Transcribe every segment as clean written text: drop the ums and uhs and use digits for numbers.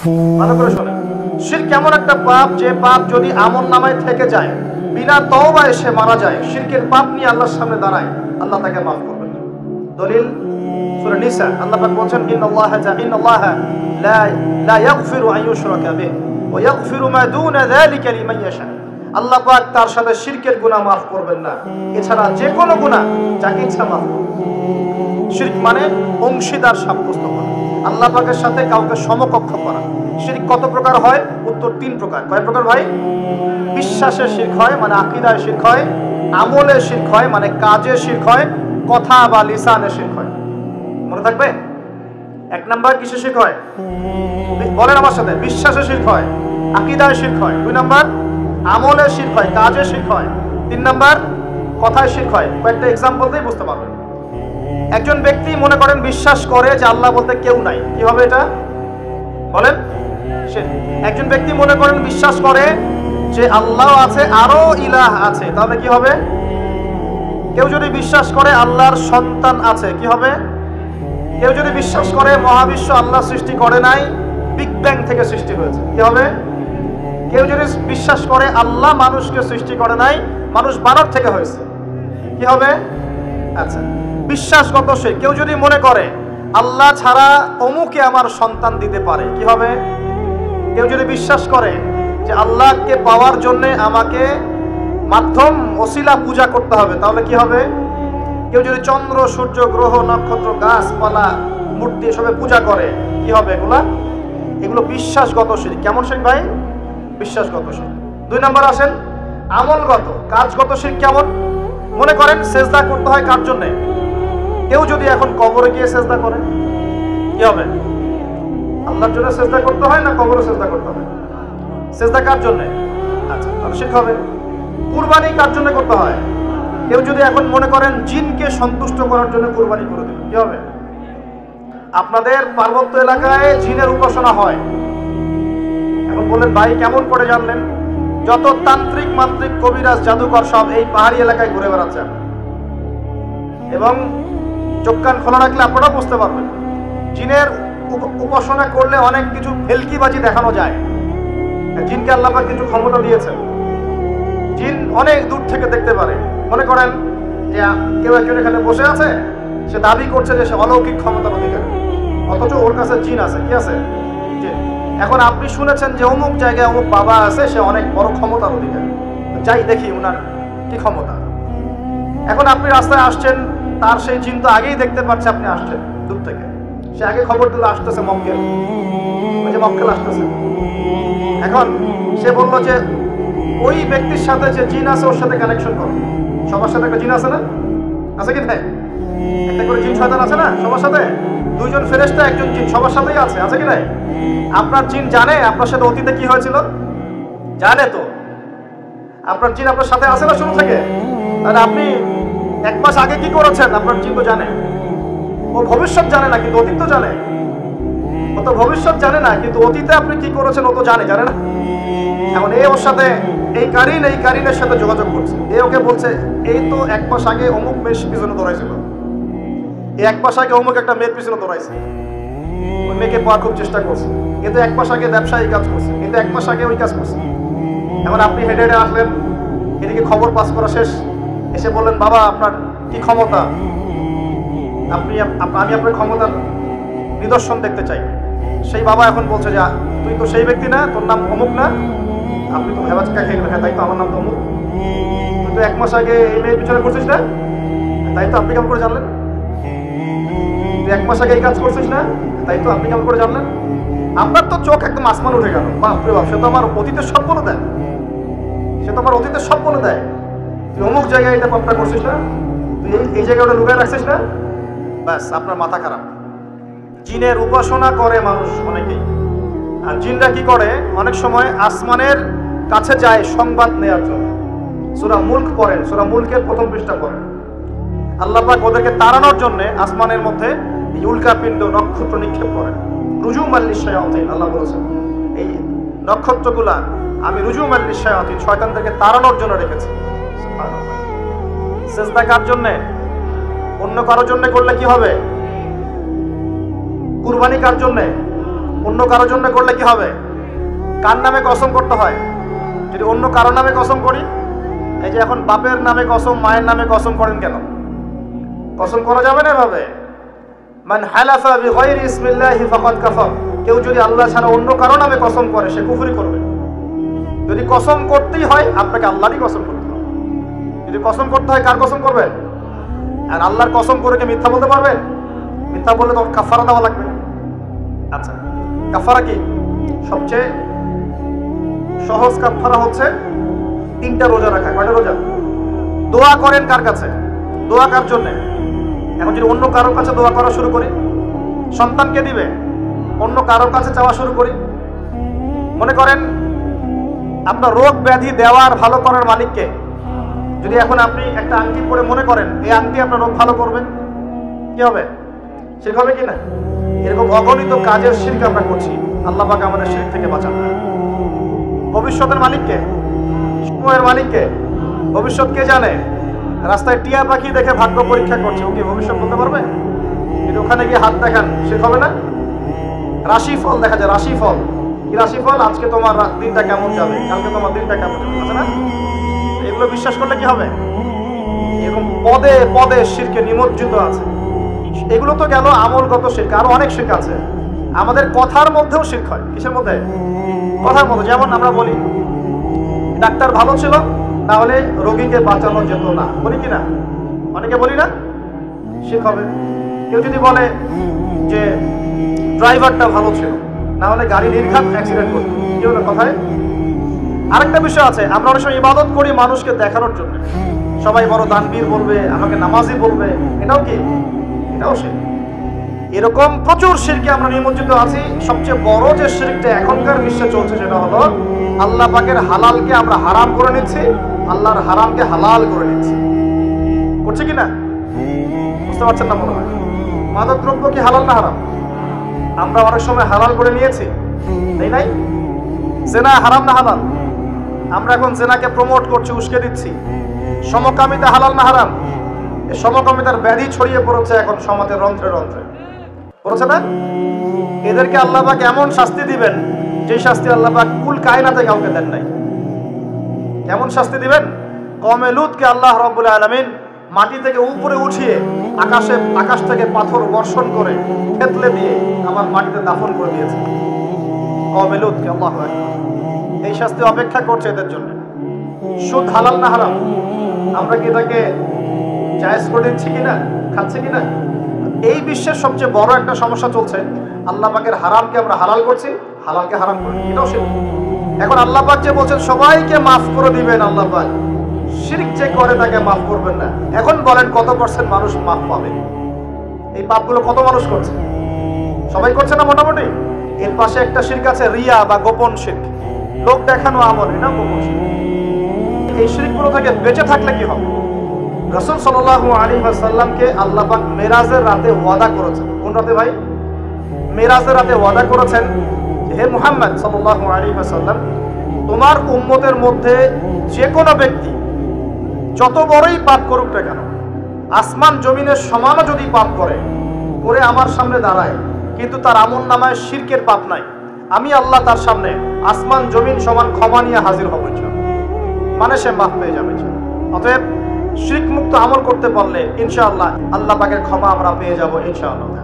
ভালো করে শোনেন, শিরক কেমন একটা পাপ, যে পাপ যদি আমলনামায় থেকে যায়, বিনা তওবায় সে মারা যায়, শিরকের পাপ নিয়ে আল্লাহর সামনে দাঁড়ায়, আল্লাহ তাকে মাফ করবেন না। দলিল সূরা নিসা, আল্লাহ পাক বলেন ইন্নাল্লাহা লা ইয়াগফিরু আন ইউশরাকা বিহি ওয়া ইয়াগফিরু মা দুনা যালিকা লিমান ইয়াশা। আল্লাহ পাক তার সাথে শিরকের গুনাহ মাফ করবেন না, এছাড়া যে কোনো গুনাহ যাকে ইচ্ছা মাফ করবেন। শিরক মানে অংশীদার সাব্যস্ত করা, আল্লাহ পাকের সাথে কাউকে সমকক্ষ করা। শিরক কত প্রকার হয়? উত্তর 3 প্রকার। কয় প্রকার ভাই? বিশ্বাসের শিরক হয়, মানে আকীদায় শিরক হয়, আমলে শিরক হয়, মানে কাজে শিরক হয়, কথা বা লিসানে শিরক হয়। মনে থাকবে? 1 নাম্বার কিসে শিরক হয়? বলেন আমার সাথে। বিশ্বাসে শিরক হয়, আকীদায় শিরক হয়। 2 নাম্বার আমলে শিরক হয়, কাজে শিরক হয়। 3 নাম্বার কথায় শিরক হয়। কয়েকটা एग्जांपल দিয়ে বুঝতে পারবেন। একজন ব্যক্তি মনে করেন বিশ্বাস করে যে আল্লাহ বলতে কেউ নাই, কি হবে এটা? বলেন। একজন ব্যক্তি মনে করেন বিশ্বাস করে যে আল্লাহ আছে, আরো ইলাহ আছে, তাহলে কি হবে? কেউ যদি বিশ্বাস করে আল্লাহর সন্তান আছে, কি হবে? কেউ যদি বিশ্বাস করে মহাবিশ্ব আল্লাহ সৃষ্টি করে নাই, বিগ ব্যাং থেকে সৃষ্টি হয়েছে, কি হবে? কেউ যদি বিশ্বাস করে আল্লাহ মানুষকে সৃষ্টি করে নাই, মানুষ বানর থেকে হয়েছে, কি হবে? আচ্ছা, বিশ্বাসগত শিরক। কেউ যদি মনে করে আল্লাহ ছাড়া অমুকে আমার সন্তান দিতে পারে, কি হবে? কেউ যদি বিশ্বাস করে যে আল্লাহকে পাওয়ার জন্য আমাকে মাধ্যম ওসিলা পূজা করতে হবে, তাহলে কি হবে? কেউ যদি চন্দ্র, সূর্য, গ্রহ, নক্ষত্র, গাছপালা, মূর্তি এসবে পূজা করে, কি হবে? এগুলো বিশ্বাসগত শিরক। কেমন শিরক ভাই? বিশ্বাসগত শিরক। 2 নাম্বার আসেন আমলগত, কাজগত শিরক। কেমন? মনে করেন সেজদা করতে হয় কার জন্য? কেউ যদি এখন কবরে গিয়ে সেজদা করে, কি হবে? আল্লাহর জন্য সেজদা করতে হয় না কবরে সেজদা করতে হয়? সেজদা কার জন্য? আচ্ছা, তাহলে শিরক হবে। কুরবানি কার জন্য করতে হয়? কেউ যদি এখন মনে করেন জিনকে সন্তুষ্ট করার জন্য কুরবানি করে দেবে, কি হবে? আপনাদের পার্বত্য এলাকায় জিনের উপাসনা হয়। এখন বললেন ভাই কেমন করে জানলেন? যত তান্ত্রিক, মান্ত্রিক, কবিরাজ, জাদুকর সব এই পাহাড়ি এলাকায় ঘুরে বেড়াচ্ছেন, এবং চোখ কান খোলা রাখলে আপনারা বুঝতে পারবেন। জিনের উপাসনা করলে অনেক কিছু ফেলকিবাজি দেখানো যায়। জিনকে আল্লাহ পাক কিছু ক্ষমতা দিয়েছেন। জিন অনেক দূর থেকে দেখতে পারে। মনে করেন যে কেউ একজন এখানে বসে আছে, সে দাবি করছে যে সে অলৌকিক ক্ষমতার অধিকারী, অথচ ওর কাছে জিন আছে। কি আছে? জিন। এখন আপনি শুনেছেন যে অমুক জায়গায় অমুক বাবা আছে, সে অনেক বড় ক্ষমতার অধিকারী, যাই দেখি ওনার কি ক্ষমতা। এখন আপনি রাস্তায় আসছেন, তার সেই জিন তো আগেই দেখতে পাচ্ছে আপনি আসছেন দূর থেকে, সে আগে খবর দিল আসতেছে মক্কেল, ওই যে মক্কেল আসতেছে। এখন সে বলল যে ওই ব্যক্তির সাথে যে জিন আছে ওর সাথে কানেকশন করো। সবার সাথে একটা জিন আছে না? আছে কি ভাই? একটা করে জিন শয়তান আছে না সবার সাথে? 2 জন ফেরেশতা, 1 জন জিন, সবার সাথেই আছে। আছে কি ভাই? আপনার জিন জানে আপনার সাথে অতীতে কি হয়েছিল? জানে তো। আপনার জিন আপনার সাথে আছে না শুরু থেকে? তাহলে আপনি 1 মাস আগে কি করেছেন আপনার জিন তো জানে। ও ভবিষ্যৎ জানে না, কিন্তু অতীত তো জানে। ও তো ভবিষ্যৎ জানে না, কিন্তু অতীতে আপনি কি করেছেন ও তো জানে না? এখন এই ওর সাথে এই কারিনের সাথে যোগাযোগ করছে। ওকে বলছে এই তো 1 মাস আগে অমুক মেয়ের পিছনে দৌড়াইছিল, এই 1 মাস আগে অমুক একটা মেয়ের পিছনে দৌড়াইছে, ওই মেয়েকে পাওয়ার খুব চেষ্টা করছে, কিন্তু 1 মাস আগে ব্যবসায়ী কাজ করছে, কিন্তু 1 মাস আগে ওই কাজ করছে। এখন আপনি হেঁটে হেঁটে আসলেন, এদিকে খবর পাস করা শেষ, এসে বললেন বাবা আপনার কি ক্ষমতা, আমি আপনার ক্ষমতার নিদর্শন দেখতে চাই। সেই বাবা এখন বলছে যে তুই তো সেই ব্যক্তি না, তোর নাম অমুক না, আপনি তো ভেবাচকা খেয়ে গেলেন। হ্যাঁ তাই তো, আমার নাম তো অমুক। তুই তো 1 মাস আগে এই মেয়ের পিছনে করছিস না, তাই তো, আপনি কেমন করে জানলেন? তুই 1 মাস আগে এই কাজ করছিস না, তাই তো, আপনি কেমন করে জানলেন? আপনার তো চোখ একদম আসমান উঠে গেল। বাপরে বাপ, সে তো আমার অতীতের সব বলে দেয়, তুই অমুক জায়গায় এটা পাপটা করছিস না, তুই এই জায়গায় ওটা লুকায় রাখছিস না, ব্যাস আপনার মাথা খারাপ। জিনের উপাসনা করে মানুষ অনেকেই। আর জিনরা কি করে? অনেক সময় আসমানের কাছে যায় সংবাদ নেওয়ার জন্য। সূরা মুলক পড়েন, সূরা মুলকের 1ম পৃষ্ঠা পড়েন। আল্লাহ পাক ওদেরকে তাড়ানোর জন্য আসমানের মধ্যে এই উল্কাপিণ্ড, নক্ষত্র নিক্ষেপ করেন। রুজুমান লিশ-শায়াতিন, আল্লাহ বলেছেন এই নক্ষত্রগুলা আমি রুজুমান লিশ-শায়াতিন, শয়তানদেরকে তাড়ানোর জন্য রেখেছি। সুবহানাল্লাহ। সিজদা কার জন্য? অন্য কারোর জন্য করলে কি হবে? কুরবানি কার জন্য? অন্য কারোর জন্য করলে কি হবে? কার নামে কসম করতে হয়? যদি অন্য কারোর নামে কসম করি, এই যে এখন বাপের নামে কসম, মায়ের নামে কসম করেন কেন? কসম করা যাবে না এভাবে। মান হালাফা বিগাইরি ইসমিল্লাহি ফাকাদ কাফার, কেউ যদি আল্লাহ ছাড়া অন্য কারো নামে কসম করে সে কুফরি করবে। যদি কসম করতেই হয় আপনাকে আল্লাহরই কসম করতে হবে। যদি কসম করতে হয় কার কসম করবেন? আর আল্লাহর কসম করে কি মিথ্যা বলতে পারবেন? মিথ্যা বললে তখন কাফারা দেওয়া লাগবে। আচ্ছা, কাফারা কি? সবচেয়ে সহজ কাফারা হচ্ছে 3টা রোজা রাখা। কয়টা রোজা? দোয়া করেন কার কাছে? দোয়া কার জন্য? এখন যদি অন্য কারোর কাছে দোয়া করা শুরু করি, সন্তানকে দিবে, অন্য কারোর কাছে চাওয়া শুরু করি, মনে করেন আপনার রোগ ব্যাধি দেওয়ার ভালো করার মালিককে। যদি এখন আপনি একটা আংটি পরে মনে করেন এই আংটি আপনার রোগ ভালো করবে, কি হবে? শিরক হবে কি না? এরকম অগণিত কাজের শিরক আমরা করছি। আল্লাহ পাক আমাদের শিরক থেকে বাঁচান। ভবিষ্যতের মালিককে, সময়ের মালিককে। ভবিষ্যৎ কে জানে? রাস্তায় টিয়া পাখি দেখে ভাগ্য পরীক্ষা করছে, ও কি ভবিষ্যৎ বলতে পারবে? কিন্তু ওখানে গিয়ে হাত দেখান, শিরক হবে না? রাশিফল দেখা যায়, রাশিফল কি? রাশিফল আজকে তোমার দিনটা কেমন যাবে, কালকে তোমার দিনটা কেমন যাবে, আছে না? এগুলো বিশ্বাস করলে কি হবে? এরকম পদে পদে শিরকে নিমজ্জিত আছে। এগুলো তো গেল আমলগত শিরক, আরো অনেক শিরক আছে। আমাদের কথার মধ্যেও শিরক হয়। কিসের মধ্যে? কথার মধ্যে। যেমন আমরা বলি ডাক্তার ভালো ছিল তাহলে রোগীকে বাঁচানো যেত না, বলি কি না? অনেকে বলি না? শিরক হবে। কেউ যদি বলে যে ড্রাইভারটা ভালো ছিল না হলে গাড়ি নির্ঘাত অ্যাক্সিডেন্ট করত, কি হলো কথায়? আরেকটা বিষয় আছে, আমরা অনেক সময় ইবাদত করি মানুষকে দেখানোর জন্য। সবাই বড় দানবীর বলবে, আমাকে নামাজি বলবে, এটাও কি? এটাও শিরক। এরকম প্রচুর শিরকে আমরা নিমজ্জিত আছি। সবচেয়ে বড় যে শিরকটা এখনকার বিশ্বে চলছে সেটা হলো আল্লাহ পাকের হালালকে আমরা হারাম করে নিচ্ছি, আল্লাহর হারামকে হালাল করে নিচ্ছি। করছে কি না? বুঝতে পারছেন না মনে হয়? মাদক দ্রব্য কি হালাল না হারাম? আমরা অনেক সময় হালাল করে নিয়েছি, তাই নাই? জেনা হারাম না হালাল? আমরা এখন জেনাকে প্রমোট করছি, উস্কে দিচ্ছি। সমকামিতা হালাল না হারাম? সমকামিতার ব্যাধি ছড়িয়ে পড়েছে এখন সমাজের রন্ধ্রে রন্ধ্রে, পড়েছে না? এদেরকে আল্লাহ পাক এমন শাস্তি দিবেন যে শাস্তি আল্লাহ পাক কুল কায়নাতে কাউকে দেন নাই। কেমন শাস্তি দিবেন? কওমে লূতকে আল্লাহ রাব্বুল আলামিন মাটি থেকে উপরে উঠিয়ে আকাশ থেকে পাথর বর্ষণ করে থেতলে দিয়ে আমার মাটিতে দাফন করে দিয়েছে কওমে লূতকে। আল্লাহু আকবার। এই শাস্তি অপেক্ষা করছে এদের জন্য। সুদ হালাল না হারাম? আমরা কি এটাকে জায়েজ করে দিচ্ছি কিনা, খাচ্ছি কিনা? এই বিশ্বের সবচেয়ে বড় একটা সমস্যা চলছে, আল্লাহ পাকের হারামকে আমরা হালাল করছি, হালালকে হারাম করি, এটাও শিরক। এখন আল্লাহ পাক যে বলছেন সবাইকে মাফ করে দিবেন, আল্লাহ পাক শিরক যে করে তাকে মাফ করবেন না। এখন বলেন কত % মানুষ মাফ পাবে? এই পাপগুলো কত মানুষ করছে? সবাই করছে না মোটামুটি? এর পাশে একটা শিরক আছে রিয়া বা গোপন শিরক, লোক দেখানো আমল, এটা গোপন শিরক। এই শিরকগুলো থেকে বেঁচে থাকলে কি হবে? রাসূল সাল্লাল্লাহু আলাইহি ওয়াসাল্লামকে আল্লাহ পাক মেরাজের রাতে ওয়াদা করেছেন। কোন রাতে ভাই? মেরাজের রাতে ওয়াদা করেছেন, হে মুহাম্মদ সাল্লাল্লাহু আলাইহি ওয়াসাল্লাম, তোমার উম্মতের মধ্যে যে কোনো ব্যক্তি যত বড়ই পাপ করুক না কেন, আসমান জমিনের সমানও যদি পাপ করে আমার সামনে দাঁড়ায় কিন্তু তার আমলনামায় শিরকের পাপ নাই, আমি আল্লাহ তার সামনে আসমান জমিন সমান ক্ষমা নিয়ে হাজির হব ইনশাআল্লাহ। মানে সে মাফ পেয়ে যাবে। অতএব শিরক মুক্ত আমল করতে পারলে ইনশাআল্লাহ আল্লাহ পাকের ক্ষমা আমরা পেয়ে যাব ইনশাআল্লাহ।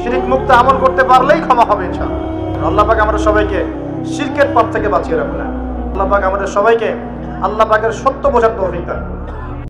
শিরক মুক্ত আমল করতে পারলেই ক্ষমা হবে ইনশাআল্লাহ। আল্লাহ পাক আমাদের সবাইকে শিরকের পাপ থেকে বাঁচিয়ে রাখুন। আল্লাহ পাক আমাদের সবাইকে আল্লাহ পাকের সত্য বোঝার তৌফিক দান করুন।